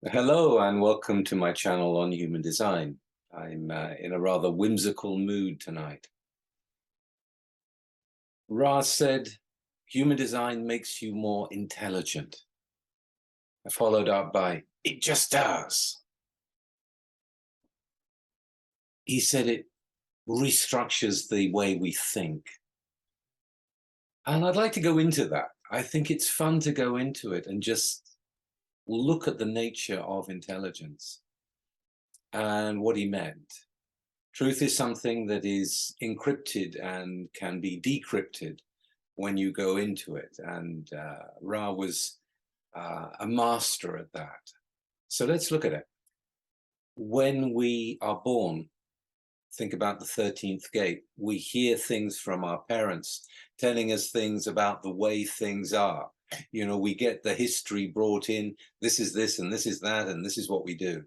Hello and welcome to my channel on human design. I'm in a rather whimsical mood tonight. Ra said, human design makes you more intelligent. I followed up by, it just does. He said it restructures the way we think. And I'd like to go into that. I think it's fun to go into it and just look at the nature of intelligence and what he meant. Truth is something that is encrypted and can be decrypted when you go into it. And Ra was a master at that. So let's look at it. When we are born, think about the 13th gate. We hear things from our parents telling us things about the way things are. You know, we get the history brought in. This is this and this is that and this is what we do.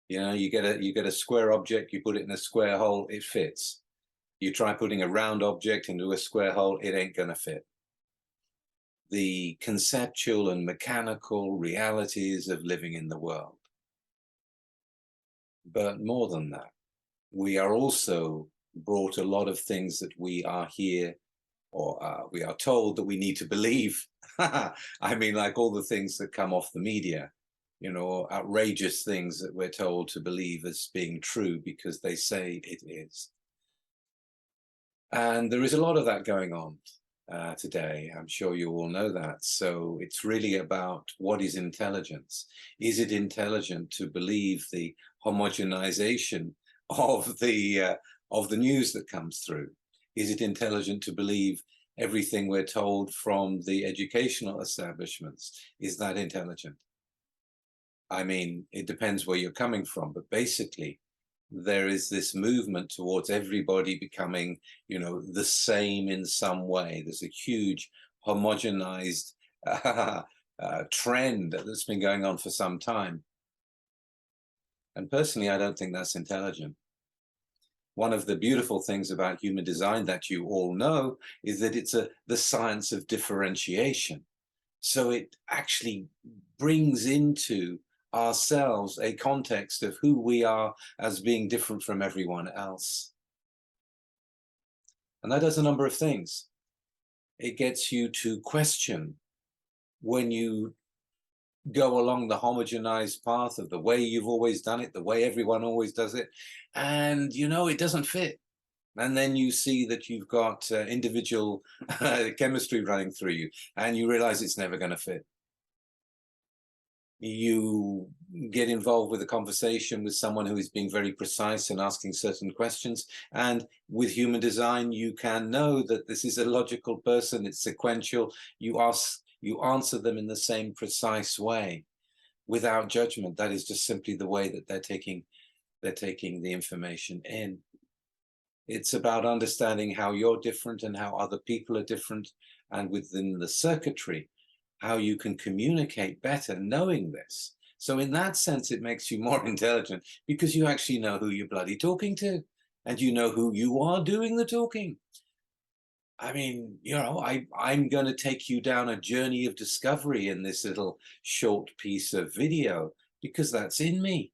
You know, you get a square object, you put it in a square hole, it fits. You try putting a round object into a square hole, it ain't going to fit. The conceptual and mechanical realities of living in the world. But more than that, we are also brought a lot of things that we are here, or we are told that we need to believe. I mean, like all the things that come off the media, you know, outrageous things that we're told to believe as being true because they say it is. And there is a lot of that going on today. I'm sure you all know that. So it's really about what is intelligence. Is it intelligent to believe the homogenization of the news that comes through? Is it intelligent to believe everything we're told from the educational establishments? Is that intelligent? I mean, it depends where you're coming from, but basically, there is this movement towards everybody becoming, you know, the same in some way. There's a huge homogenized trend that's been going on for some time. And personally, I don't think that's intelligent. One of the beautiful things about human design that you all know is that it's the science of differentiation. So it actually brings into ourselves a context of who we are as being different from everyone else. And that does a number of things. It gets you to question when you go along the homogenized path of the way you've always done it, the way everyone always does it, and you know it doesn't fit. And then you see that you've got individual chemistry running through you, and you realize it's never going to fit. You get involved with a conversation with someone who is being very precise and asking certain questions. And with human design, you can know that this is a logical person, it's sequential. You answer them in the same precise way without judgment. That is just simply the way that they're taking the information in. It's about understanding how you're different and how other people are different, and within the circuitry, how you can communicate better knowing this. So in that sense, it makes you more intelligent because you actually know who you're bloody talking to, and you know who you are doing the talking. I mean, you know, I'm going to take you down a journey of discovery in this little short piece of video because that's in me.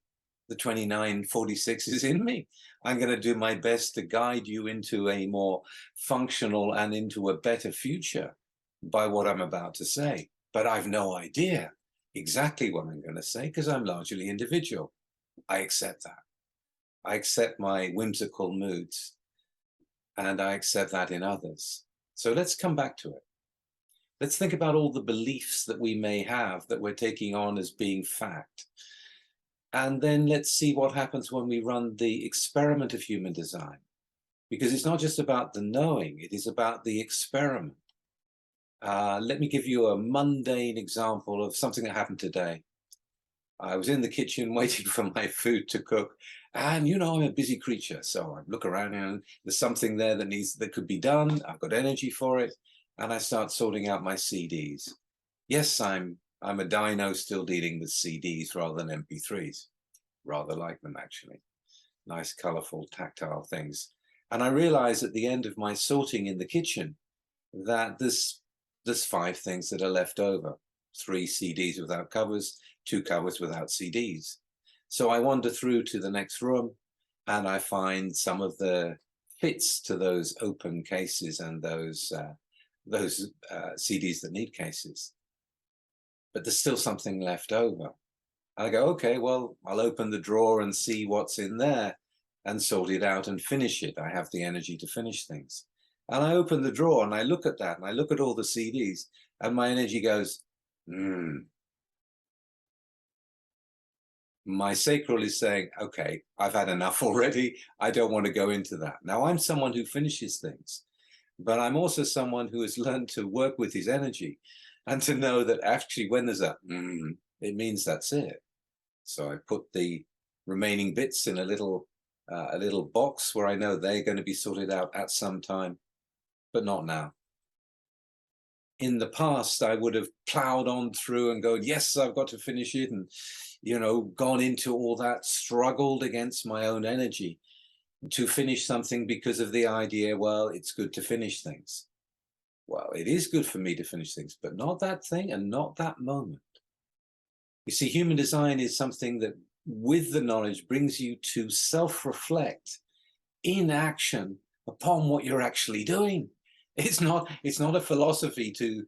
The 2946 is in me. I'm going to do my best to guide you into a more functional and into a better future by what I'm about to say. But I've no idea exactly what I'm going to say because I'm largely individual. I accept that. I accept my whimsical moods, and I accept that in others. So let's come back to it. Let's think about all the beliefs that we may have that we're taking on as being fact. And then let's see what happens when we run the experiment of human design. Because it's not just about the knowing, it is about the experiment. Let me give you a mundane example of something that happened today. I was in the kitchen waiting for my food to cook, and you know I'm a busy creature, so I look around and there's something there that could be done. I've got energy for it, and I start sorting out my CDs. Yes, I'm a dino still dealing with CDs rather than MP3s. Rather like them actually. Nice, colorful, tactile things. And I realize at the end of my sorting in the kitchen that there's 5 things that are left over. 3 CDs without covers, 2 covers without CDs. So I wander through to the next room and I find some of the fits to those open cases and those CDs that need cases. But there's still something left over. I go, okay, well, I'll open the drawer and see what's in there and sort it out and finish it. I have the energy to finish things. And I open the drawer and I look at that and I look at all the CDs and my energy goes, My sacral is saying, okay, I've had enough already. I don't want to go into that. Now, I'm someone who finishes things, but I'm also someone who has learned to work with his energy and to know that actually when there's a, it means that's it. So I put the remaining bits in a little box where I know they're going to be sorted out at some time, but not now. In the past, I would have plowed on through and gone, yes, I've got to finish it, and gone into all that, struggled against my own energy to finish something because of the idea, well, it's good to finish things. Well, it is good for me to finish things, but not that thing and not that moment. You see, human design is something that, with the knowledge, brings you to self-reflect in action upon what you're actually doing. It's not a philosophy to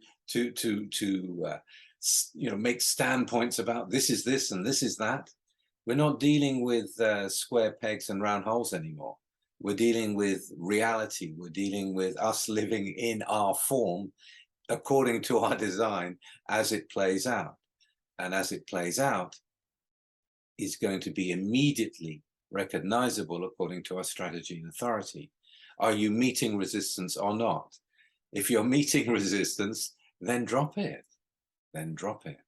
make standpoints about this is this and this is that. We're not dealing with square pegs and round holes anymore. We're dealing with reality. We're dealing with us living in our form according to our design as it plays out. And as it plays out, is going to be immediately recognizable according to our strategy and authority. Are you meeting resistance or not? If you're meeting resistance, then drop it. Then drop it.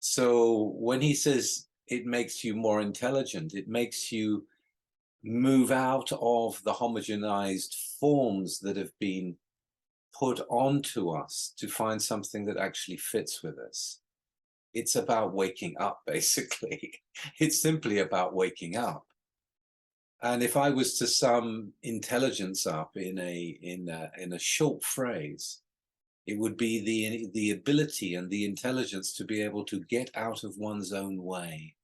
So when he says it makes you more intelligent, it makes you move out of the homogenized forms that have been put onto us to find something that actually fits with us. It's about waking up, basically. It's simply about waking up. And if I was to sum intelligence up in a short phrase, it would be the ability and the intelligence to be able to get out of one's own way,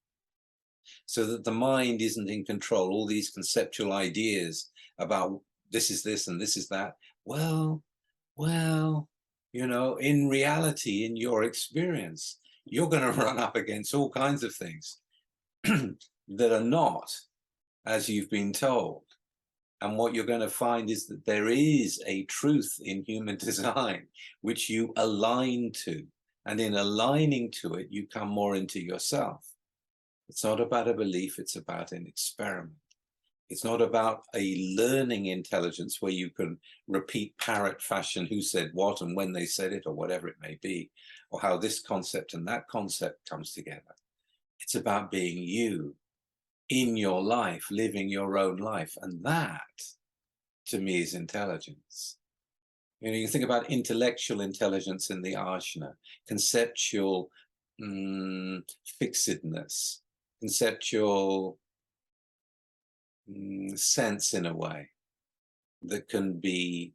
so that the mind isn't in control. All these conceptual ideas about this is this and this is that. Well, in reality, in your experience, you're going to run up against all kinds of things that are not as you've been told. And what you're going to find is that there is a truth in human design which you align to. And in aligning to it, you come more into yourself. It's not about a belief, it's about an experiment. It's not about a learning intelligence where you can repeat parrot fashion who said what and when they said it, or whatever it may be, or how this concept and that concept comes together. It's about being you in your life, living your own life. And that, to me, is intelligence. You think about intellectual intelligence in the Ajna, conceptual fixedness, conceptual sense, in a way, that can be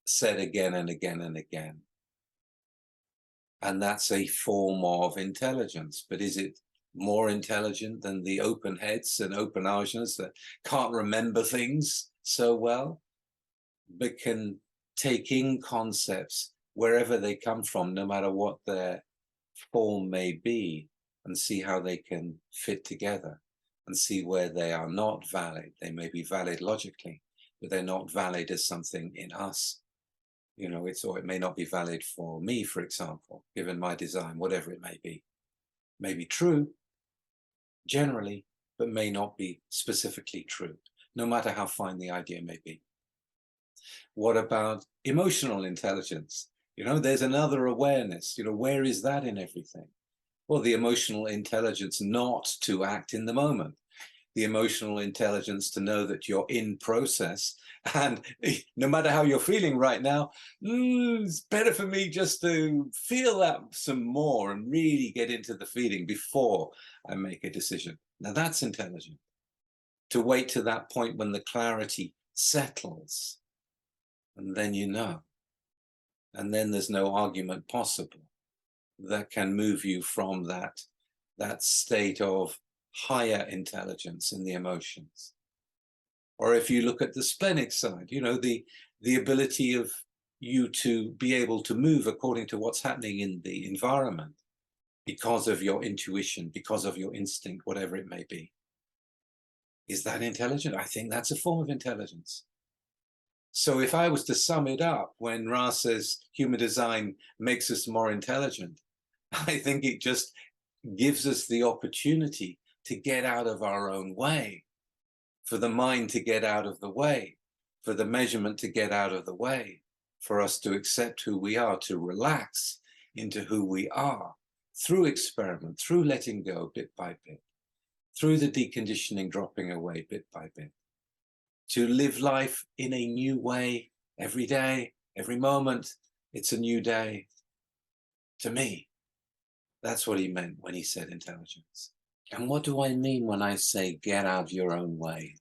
said again and again and again. And that's a form of intelligence. But is it more intelligent than the open heads and open ajnas that can't remember things so well, but can take in concepts wherever they come from, no matter what their form may be, and see how they can fit together, and see where they are not valid. They may be valid logically, but they're not valid as something in us. Or it may not be valid for me, for example, given my design, whatever it may be. May be true, generally, but may not be specifically true, no matter how fine the idea may be. What about emotional intelligence? There's another awareness. Where is that in everything? Well, the emotional intelligence not to act in the moment. The emotional intelligence to know that you're in process, and no matter how you're feeling right now, it's better for me just to feel that some more and really get into the feeling before I make a decision. Now that's intelligent. To wait to that point when the clarity settles, and then and then there's no argument possible. that can move you from that state of higher intelligence in the emotions. Or if you look at the splenic side, you know, the ability of you to be able to move according to what's happening in the environment because of your intuition, because of your instinct, whatever it may be. Is that intelligent? I think that's a form of intelligence. So if I was to sum it up, when Ra says human design makes us more intelligent, I think it just gives us the opportunity to get out of our own way, for the mind to get out of the way, for the measurement to get out of the way, for us to accept who we are, to relax into who we are through experiment, through letting go bit by bit, through the deconditioning dropping away bit by bit, to live life in a new way every day, every moment. It's a new day. To me, that's what he meant when he said intelligence. And what do I mean when I say get out of your own way?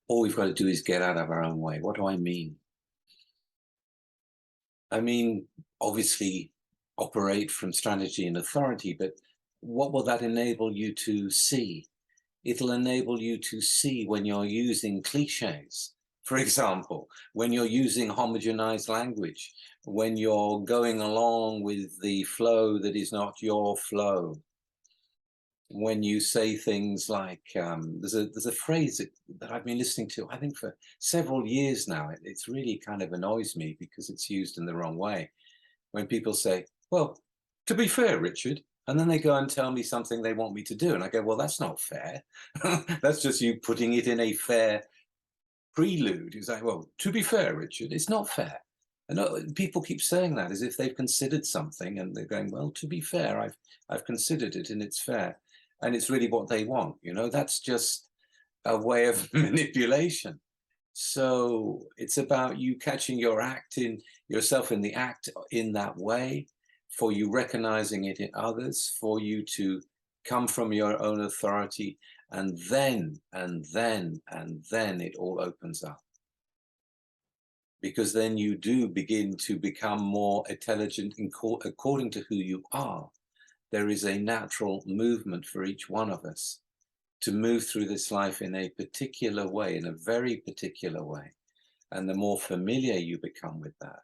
All we've got to do is get out of our own way. What do I mean? I mean, obviously, operate from strategy and authority, but what will that enable you to see? It'll enable you to see when you're using cliches, for example, when you're using homogenized language, when you're going along with the flow that is not your flow, when you say things like, there's a phrase that I've been listening to, I think for several years now. It's really kind of annoys me because it's used in the wrong way. When people say, well, to be fair, Richard, and then they go and tell me something they want me to do. And I go, well, that's not fair. That's just you putting it in a fair prelude. It's like, well, to be fair, Richard, it's not fair. And people keep saying that as if they've considered something, and they're going, well, to be fair, I've considered it and it's fair. And it's really what they want. You know, that's just a way of manipulation. So it's about you catching yourself in the act in that way, for you recognizing it in others, for you to come from your own authority, and then it all opens up. Because then you do begin to become more intelligent according to who you are. There is a natural movement for each one of us to move through this life in a particular way, in a very particular way. And the more familiar you become with that,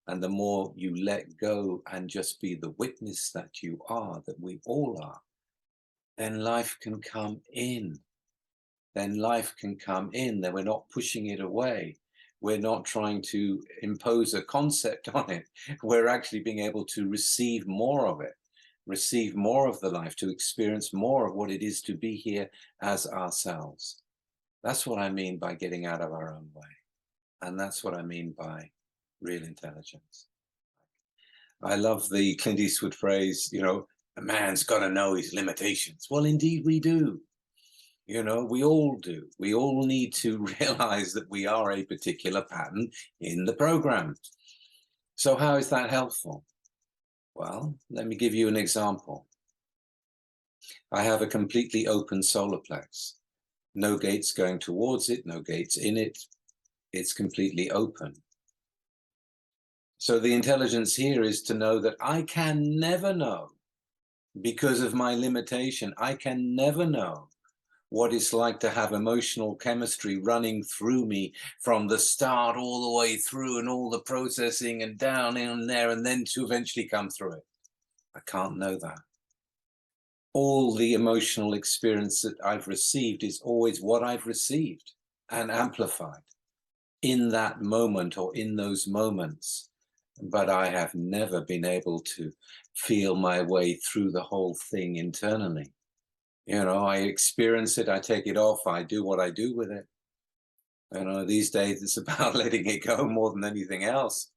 and the more you let go and just be the witness that you are, that we all are, then life can come in. Then life can come in. Then we're not pushing it away. We're not trying to impose a concept on it. We're actually being able to receive more of it, receive more of the life, to experience more of what it is to be here as ourselves. That's what I mean by getting out of our own way. And that's what I mean by real intelligence. I love the Clint Eastwood phrase, you know, a man's got to know his limitations. Well, indeed we do. You know, we all do. We all need to realize that we are a particular pattern in the program. So how is that helpful? Well, let me give you an example. I have a completely open solar plex. No gates going towards it, no gates in it. It's completely open. So the intelligence here is to know that I can never know, because of my limitation, I can never know what it's like to have emotional chemistry running through me from the start all the way through, and all the processing and down in there, and then to eventually come through it. I can't know that. All the emotional experience that I've received is always what I've received and amplified in that moment or in those moments. But I have never been able to feel my way through the whole thing internally. You know, I experience it, I take it off, I do what I do with it. You know, these days it's about letting it go more than anything else,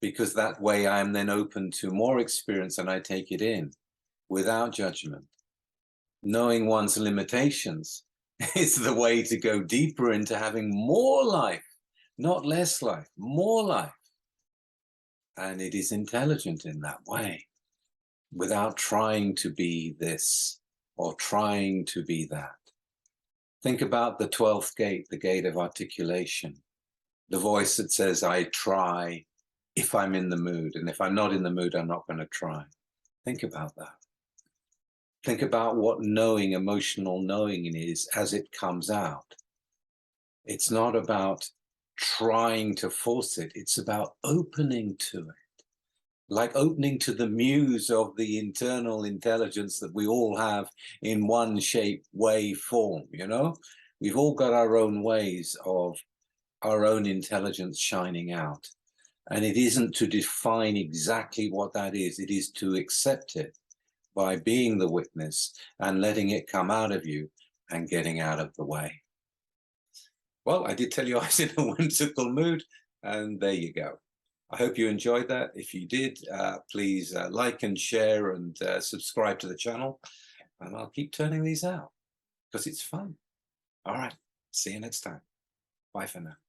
because that way I am then open to more experience and I take it in without judgment. Knowing one's limitations is the way to go deeper into having more life, not less life, more life. And it is intelligent in that way, without trying to be this or trying to be that. Think about the 12th gate, the gate of articulation, the voice that says, I try if I'm in the mood, and if I'm not in the mood, I'm not going to try. Think about that. Think about what knowing, emotional knowing is as it comes out. It's not about trying to force it. It's about opening to it. Like opening to the muse of the internal intelligence that we all have in one shape, way, form, you know? We've all got our own ways of our own intelligence shining out. And it isn't to define exactly what that is. It is to accept it by being the witness and letting it come out of you and getting out of the way. Well, I did tell you I was in a whimsical mood, and there you go. I hope you enjoyed that. If you did, please like and share and subscribe to the channel, and I'll keep turning these out because it's fun. All right, see you next time. Bye for now.